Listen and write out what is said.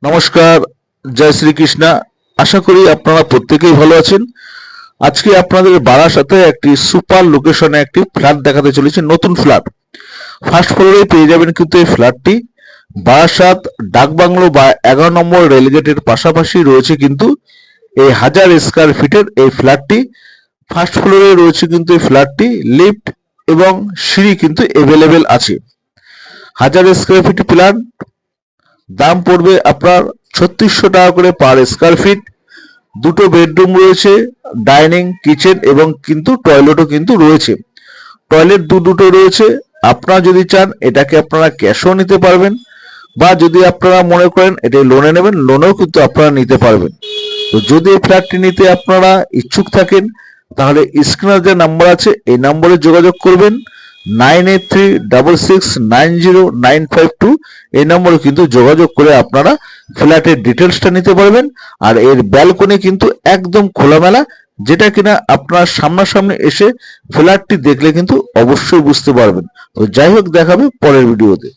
নমস্কার, জয় শ্রীকৃষ্ণা। আশা করি আপনারা প্রত্যেকেই ভালো আছেন। আজকে আপনাদের বারাসাতে একটি সুপার লোকেশনে একটি ফ্ল্যাট দেখাতে চলেছে, নতুন ফ্ল্যাট। ফার্স্ট ফ্লোরে পেয়ে যাবেন কিন্তু এই ফ্ল্যাটটি। বারাসাত ডাকবাংলো বা 11 নম্বর রেলগেটের পাশাপাশি রয়েছে কিন্তু এই 1000 স্কয়ার ফিটের এই ফ্ল্যাটটি। ফার্স্ট ফ্লোরে রয়েছে কিন্তু এই ফ্ল্যাটটি, লিফট এবং সিঁড়ি কিন্তু অ্যাভেলেবেল আছে। 1000 স্কয়ার ফিট ফ্ল্যাট, দাম পড়বে আপনার 3600 টাকা করে পার স্কয়ার ফিট। দুটো বেডরুম রয়েছে, ডাইনিং, কিচেন এবং কিন্তু টয়লেটও কিন্তু রয়েছে। টয়লেট দুটো রয়েছে। আপনারা যদি চান এটাকে আপনারা ক্যাশও নিতে পারবেন, বা যদি আপনারা মনে করেন এটা লোনে নেবেন, লোনেও কিন্তু আপনারা নিতে পারবেন। তো যদি এই ফ্ল্যাটটি নিতে আপনারা ইচ্ছুক থাকেন তাহলে স্ক্রিনে যে নাম্বার আছে এই নম্বরে যোগাযোগ করবেন। 9836690952 এই নম্বরে কিন্তু যোগাযোগ করে আপনারা ফ্ল্যাটের ডিটেলসটা নিতে পারবেন। আর এর ব্যালকনি কিন্তু একদম খোলামেলা, যেটা কিনা আপনার সামনাসামনি এসে ফ্ল্যাটটি দেখলে কিন্তু অবশ্যই বুঝতে পারবেন। তো যাই হোক, দেখাবে পরের ভিডিওতে।